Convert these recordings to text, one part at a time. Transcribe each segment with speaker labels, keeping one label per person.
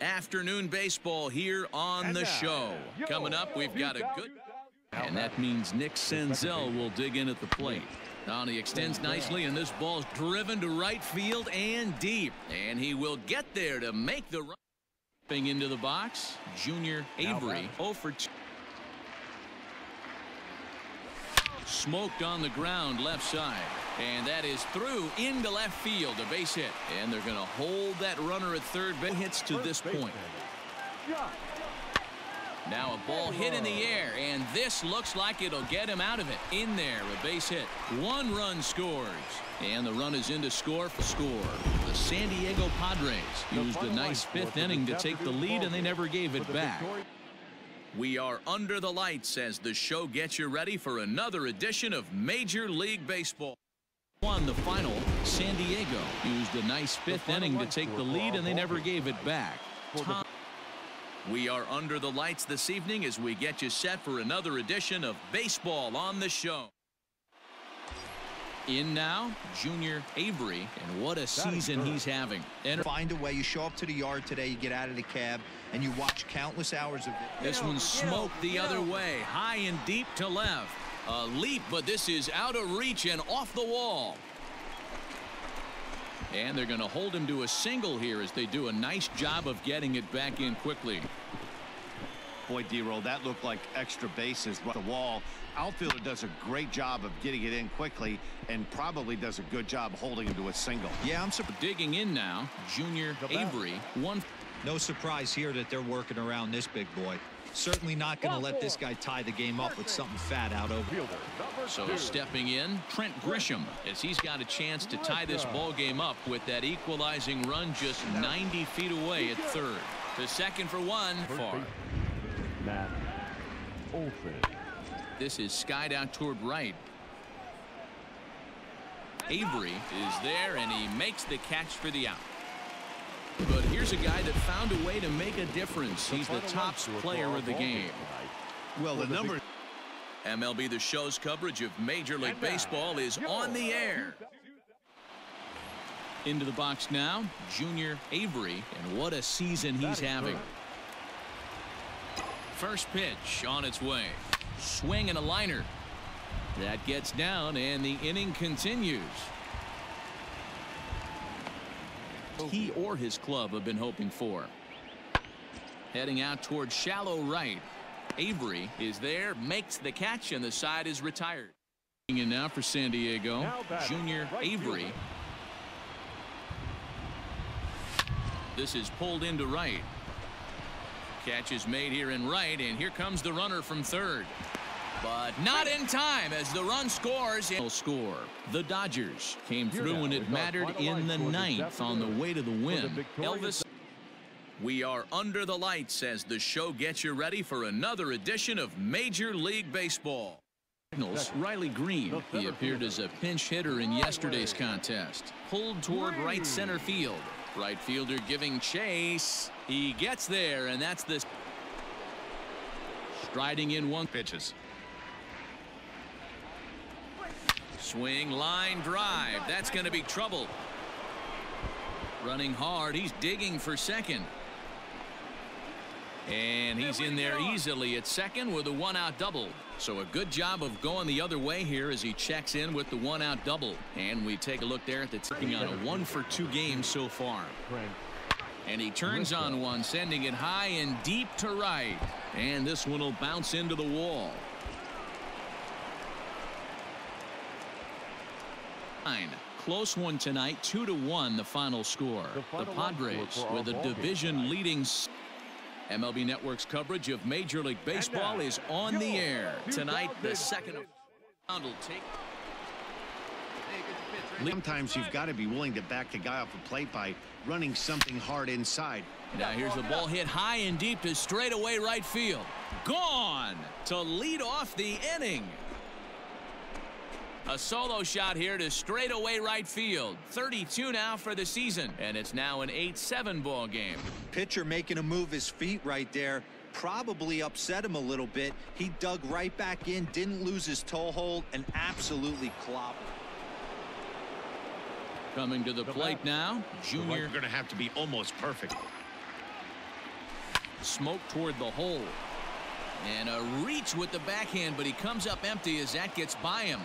Speaker 1: Afternoon baseball here on the show. Coming up, we've got a good... And that means Nick Senzel will dig in at the plate. Now he extends nicely, and this ball's driven to right field and deep. And he will get there to make the run. Into the box, Junior Avery, 0 for 2. Smoked on the ground left side. And that is through into left field, a base hit. And they're going to hold that runner at third base. Hits to this point. Now a ball hit in the air, and this looks like it'll get him out of it. In there, a base hit. 1 run scores. And the run is in to score for score. The San Diego Padres used a nice 5th inning to take the lead, and they never gave it back. We are under the lights as the show gets you ready for another edition of Major League Baseball. Won the final. San Diego used a nice 5th inning to take the lead, and they never gave it back. We are under the lights this evening as we get you set for another edition of Baseball on the Show. In now, Junior Avery, and what a season he's having.
Speaker 2: Find a way. You show up to the yard today, you get out of the cab, and you watch countless hours of it.
Speaker 1: This one's smoked the other way, high and deep to left. A leap, but this is out of reach and off the wall. And they're going to hold him to a single here as they do a nice job of getting it back in quickly.
Speaker 3: Boy, D-Roll, that looked like extra bases but the wall. Outfielder does a great job of getting it in quickly and probably does a good job holding him to a single.
Speaker 2: Yeah, I'm
Speaker 1: digging in now. Junior Avery, 1.
Speaker 2: No surprise here that they're working around this big boy. Certainly not going to let this guy tie the game up with something fat out over.
Speaker 1: So stepping in, Trent Grisham, as he's got a chance to tie this ball game up with that equalizing run just 90 feet away at third. The second for 1. Far. This is skied out toward right. Avery is there, and he makes the catch for the out. But here's a guy that found a way to make a difference. He's the top player of the game.
Speaker 3: Well, the number.
Speaker 1: MLB The Show's coverage of Major League Baseball is on the air. Into the box now, Junior Avery, and what a season he's having. First pitch on its way. Swing and a liner. That gets down, and the inning continues. He or his club have been hoping for. Heading out toward shallow right. Avery is there, makes the catch, and the side is retired. And now for San Diego, Junior Avery. This is pulled into right. Catch is made here in right, and here comes the runner from third. But not in time as the run scores. Score. The Dodgers came through when it mattered in the 9th on the way to the win. Elvis. We are under the lights as the show gets you ready for another edition of Major League Baseball. Riley Green. He appeared as a pinch hitter in yesterday's contest. Pulled toward right center field. Right fielder giving chase. He gets there, and that's the striding in 1 pitches. Swing, line drive. That's going to be trouble. Running hard. He's digging for second. And he's in there easily at second with a 1-out double. So a good job of going the other way here as he checks in with the 1-out double. And we take a look there at the ticking on a 1-for-2 game so far. And he turns on one, sending it high and deep to right. And this one will bounce into the wall. Close one tonight, 2-1 the final score. The Padres with a division leading. MLB Network's coverage of Major League Baseball is on the air tonight. The second round will take.
Speaker 3: Sometimes you've got to be willing to back the guy off the plate by running something hard inside.
Speaker 1: Now here's the ball hit high and deep to straightaway right field. Gone to lead off the inning. A solo shot here to straightaway right field. 32 now for the season, and it's now an 8-7 ball game.
Speaker 2: Pitcher making him move his feet right there. Probably upset him a little bit. He dug right back in, didn't lose his toe hold, and absolutely clobbered.
Speaker 1: Coming to the plate now, Junior.
Speaker 3: We're going to have to be almost perfect.
Speaker 1: Smoke toward the hole. And a reach with the backhand, but he comes up empty as that gets by him.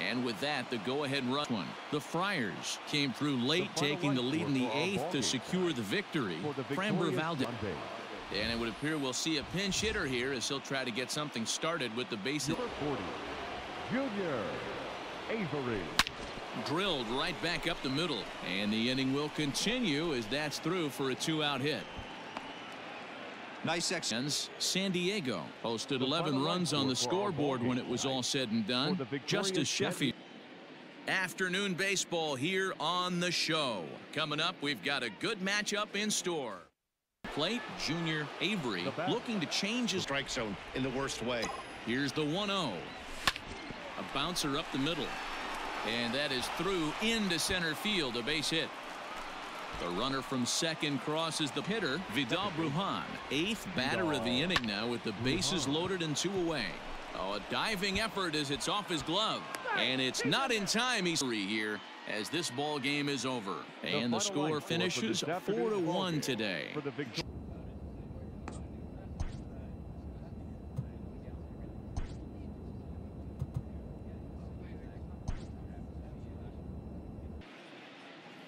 Speaker 1: And with that, the go-ahead run one. The Friars came through late, taking the lead in the 8th to secure the victory. Framber Valdez. And it would appear we'll see a pinch hitter here as he'll try to get something started with the bases.
Speaker 4: Number 40, Junior Avery.
Speaker 1: Drilled right back up the middle. And the inning will continue as that's through for a 2-out hit.
Speaker 2: Nice extensions.
Speaker 1: San Diego posted 11 runs on the scoreboard when it was all said and done, just as Sheffield. Afternoon baseball here on the show. Coming up, we've got a good matchup in store. Plate, Junior Avery looking to change his
Speaker 3: strike zone in the worst way.
Speaker 1: Here's the 1-0. A bouncer up the middle. And that is through into center field, a base hit. The runner from second crosses the hitter, Vidal Brujan, 8th batter of the inning now with the bases loaded and 2 away. Oh, a diving effort as it's off his glove. And it's not in time. He's here as this ball game is over. And the score finishes 4-1 today.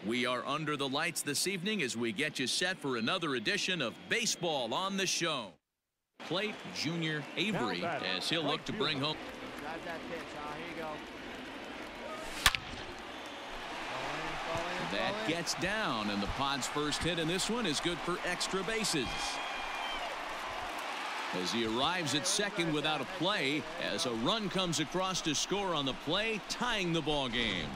Speaker 1: We are under the lights this evening as we get you set for another edition of Baseball on the Show. Plate, Junior Avery, as he'll look to bring home.
Speaker 5: Drive that pitch. Here you go.
Speaker 1: That gets down, and the Pod's first hit in this one is good for extra bases. As he arrives at second without a play, as a run comes across to score on the play, tying the ball game.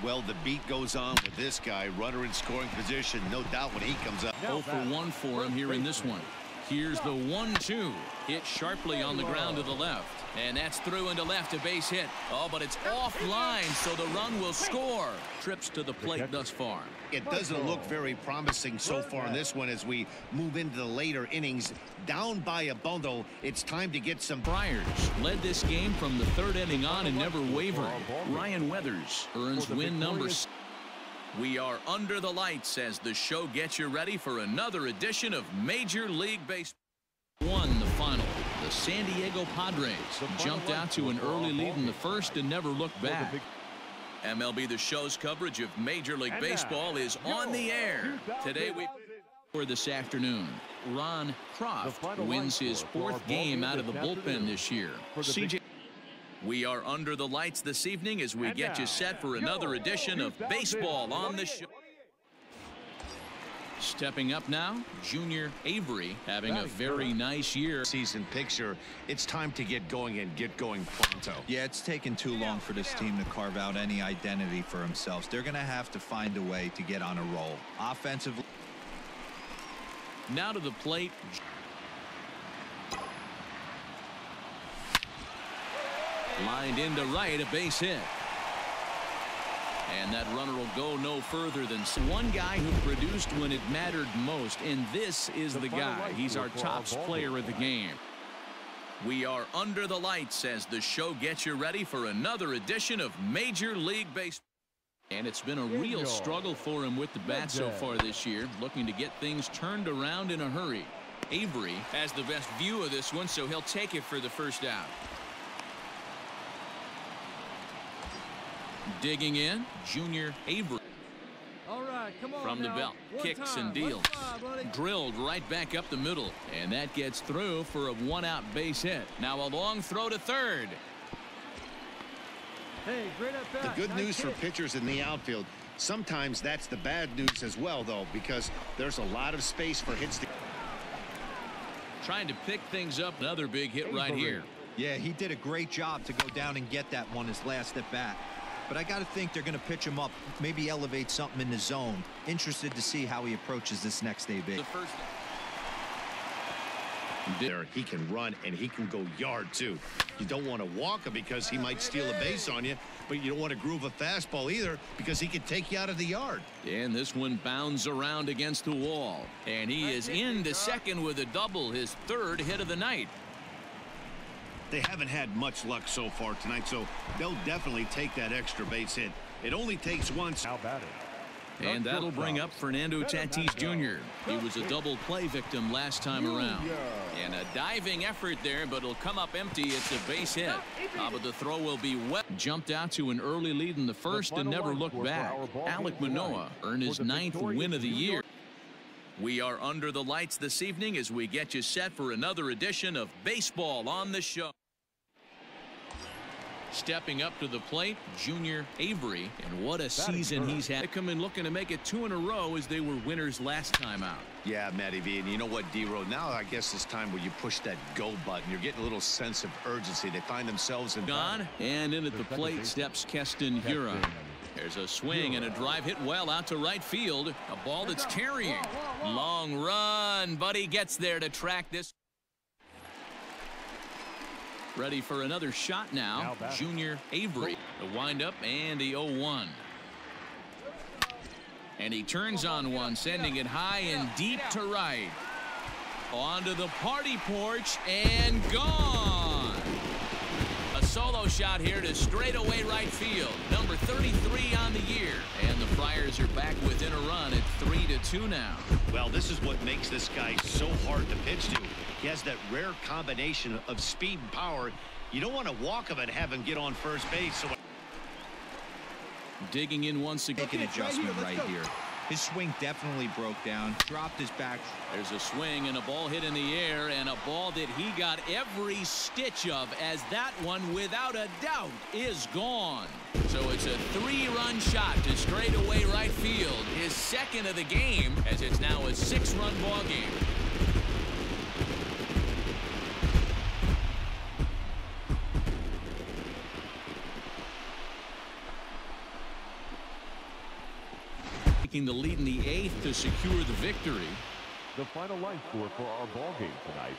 Speaker 3: Well, the beat goes on with this guy. Runner in scoring position, no doubt when he comes up.
Speaker 1: 0 for 1 for him here in this one. Here's the 1-2. Hit sharply on the ground to the left. And that's through into left, a base hit. Oh, but it's offline, so the run will score. Trips to the plate thus far.
Speaker 3: It doesn't look very promising so far in this one as we move into the later innings. Down by a bundle, it's time to get some.
Speaker 1: Friars led this game from the 3rd inning on and never wavered. Ryan Weathers earns win number 6. We are under the lights as the show gets you ready for another edition of Major League Baseball. Won the final. The San Diego Padres jumped out to an early lead in the first and never looked back. MLB The Show's coverage of Major League Baseball is on the air. Today for this afternoon, Ron Croft wins his 4th game out of the bullpen this year. CJ. We are under the lights this evening as we get you set for another edition of Baseball on the Show. Stepping up now, Junior Avery having a very nice year.
Speaker 3: Season picture. It's time to get going and get going pronto.
Speaker 2: Yeah, it's taken too long for this team to carve out any identity for themselves. They're going to have to find a way to get on a roll. Offensively.
Speaker 1: Now to the plate. Lined into right, a base hit. And that runner will go no further than one guy who produced when it mattered most. And this is the guy. He's our top player of the game. We are under the lights as the show gets you ready for another edition of Major League Baseball. And it's been a real struggle for him with the bat so far this year, looking to get things turned around in a hurry. Avery has the best view of this one, so he'll take it for the first out. Digging in, Junior Avery.
Speaker 5: All right, come on
Speaker 1: from the belt, kicks and deals. Drilled right back up the middle, and that gets through for a 1-out base hit. Now a long throw to third.
Speaker 5: Hey, great at bat.
Speaker 3: The good news for pitchers in the outfield, sometimes that's the bad news as well, though, because there's a lot of space for hits.
Speaker 1: Trying to pick things up. Another big hit right here.
Speaker 2: Yeah, he did a great job to go down and get that one his last at bat. But I got to think they're going to pitch him up, maybe elevate something in the zone. Interested to see how he approaches this next AB.
Speaker 3: There, he can run and he can go yard too. You don't want to walk him because he might steal a base on you, but you don't want to groove a fastball either because he could take you out of the yard.
Speaker 1: And this one bounds around against the wall, and he is into second with a double, his 3rd hit of the night.
Speaker 3: They haven't had much luck so far tonight, so they'll definitely take that extra base hit. It only takes once.
Speaker 4: How about it?
Speaker 1: And that'll bring up Fernando Tatis Jr. He was a double play victim last time around. And a diving effort there, but it'll come up empty. It's a base hit. But the throw will be well. Jumped out to an early lead in the first and never looked back. Alek Manoah earned his 9th win of the year. We are under the lights this evening as we get you set for another edition of Baseball on the Show. Stepping up to the plate, Junior Avery, and what a season he's had. They come in looking to make it 2 in a row as they were winners last time out.
Speaker 3: Yeah, Matty V, and you know what, D-Row, now I guess it's time where you push that go button. You're getting a little sense of urgency. They find themselves in
Speaker 1: gone, and in at the plate steps Keston Hiura. There's a swing and a drive hit well out to right field. A ball that's carrying. Long run, but he gets there to track this. Ready for another shot now. Junior Avery. The windup and the 0-1. And he turns on one, sending it high and deep to right. Onto the party porch and gone. A solo shot here to straightaway right field. Number 33 on the year. And the Friars are back within a run at 3-2 now.
Speaker 3: Well, this is what makes this guy so hard to pitch to. He has that rare combination of speed and power. You don't want to walk him and have him get on first base. So
Speaker 1: digging in once again.
Speaker 2: Make an adjustment right here. His swing definitely broke down. Dropped his back.
Speaker 1: There's a swing and a ball hit in the air, and a ball that he got every stitch of, as that one, without a doubt, is gone. So it's a 3-run shot to straightaway right field. His second of the game, as it's now a 6-run ball game. The lead in the 8th to secure the victory.
Speaker 4: The final line score for our ball game tonight.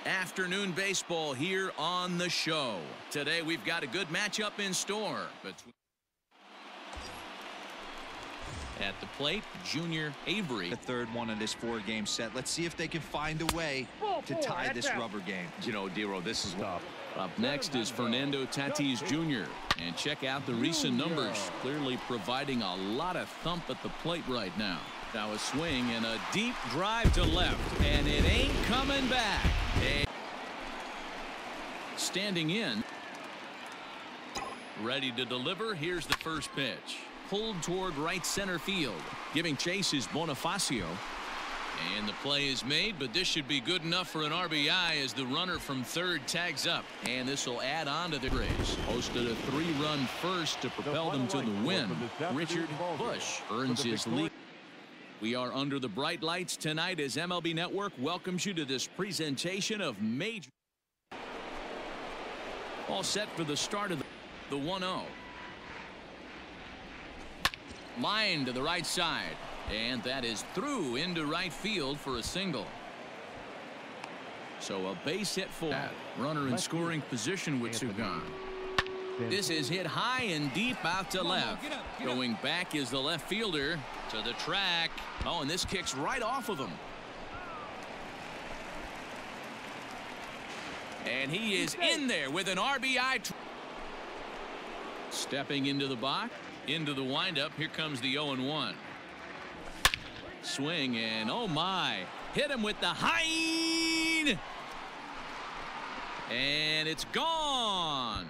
Speaker 1: Afternoon baseball here on the show. Today we've got a good matchup in store. At the plate, Junior Avery.
Speaker 2: The third one of this 4-game set. Let's see if they can find a way to tie this rubber game.
Speaker 3: you know, D-Row, this is what.
Speaker 1: Up next is Fernando Tatis Jr. And check out the recent numbers. Clearly providing a lot of thump at the plate right now. Now a swing and a deep drive to left. And it ain't coming back. Standing in. Ready to deliver. Here's the first pitch. Pulled toward right center field. Giving chase is Bonifacio. And the play is made, but this should be good enough for an RBI as the runner from third tags up. And this will add on to the race. Posted a 3-run first to propel them to the win. Richard Bush earns his lead. We are under the bright lights tonight as MLB Network welcomes you to this presentation of major. All set for the start of the 1-0. Line to the right side. And that is through into right field for a single. So a base hit for that. Runner in scoring position with Sugan. This is hit high and deep out to left. Going back is the left fielder to the track. Oh, and this kicks right off of him. And he is in there with an RBI. Stepping into the box, into the windup. Here comes the 0-1. Swing and oh my, hit him with the hind, and it's gone.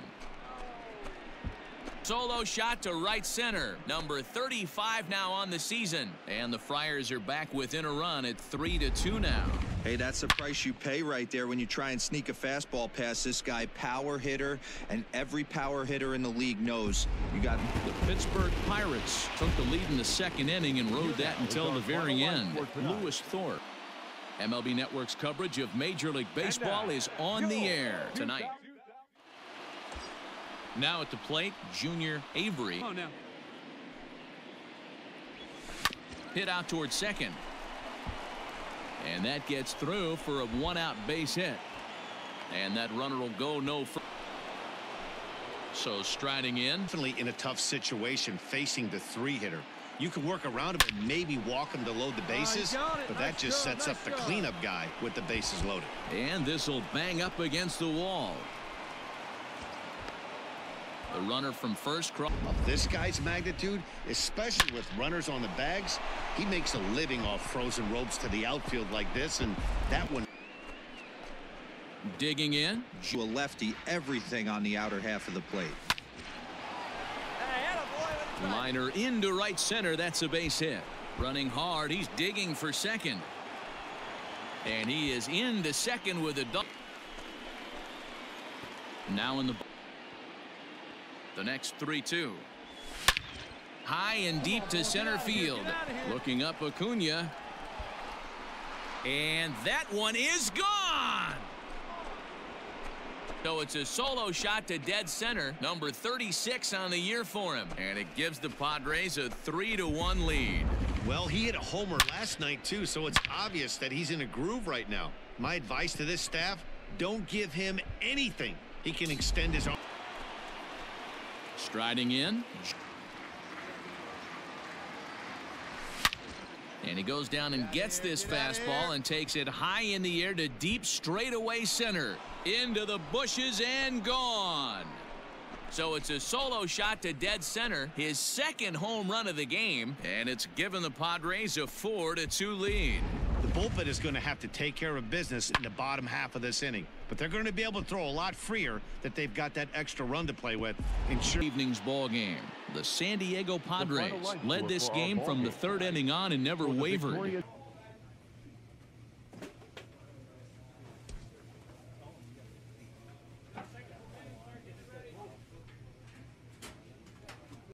Speaker 1: Solo shot to right center. Number 35 now on the season, and the Friars are back within a run at 3-2 now.
Speaker 2: Hey, that's the price you pay right there when you try and sneak a fastball past this guy. Power hitter, and every power hitter in the league knows you got.
Speaker 1: The Pittsburgh Pirates took the lead in the second inning and rode that until the very end. Lewis Thorpe. MLB Network's coverage of Major League Baseball is on the air tonight. Now at the plate, Junior Avery.
Speaker 5: Oh, no.
Speaker 1: Hit out towards second. And that gets through for a 1-out base hit. And that runner will go no further. So striding in.
Speaker 3: Definitely in a tough situation facing the 3-hitter. You can work around him and maybe walk him to load the bases, but that just sets up the cleanup guy with the bases loaded.
Speaker 1: And this will bang up against the wall. The runner from first cross.
Speaker 3: Of this guy's magnitude, especially with runners on the bags, he makes a living off frozen ropes to the outfield like this, and that one.
Speaker 1: Digging in.
Speaker 2: To a lefty, everything on the outer half of the plate.
Speaker 5: Hey, attaboy,
Speaker 1: Liner into right center. That's a base hit. Running hard. He's digging for second. And he is into second with a double. Now in the next 3-2. High and deep to center field. Looking up Acuna. And that one is gone. So it's a solo shot to dead center. Number 36 on the year for him. And it gives the Padres a 3-1 lead.
Speaker 3: Well, he hit a homer last night, too, so it's obvious that he's in a groove right now. My advice to this staff, don't give him anything. He can extend his arm.
Speaker 1: Striding in. And he goes down and gets this fastball and takes it high in the air to deep straightaway center. Into the bushes and gone. So it's a solo shot to dead center, his second home run of the game, and it's given the Padres a 4-2 lead.
Speaker 3: The bullpen is going to have to take care of business in the bottom half of this inning, but they're going to be able to throw a lot freer that they've got that extra run to play with.
Speaker 1: Evening's ball game. The San Diego Padres led this game from the third inning on and never wavered.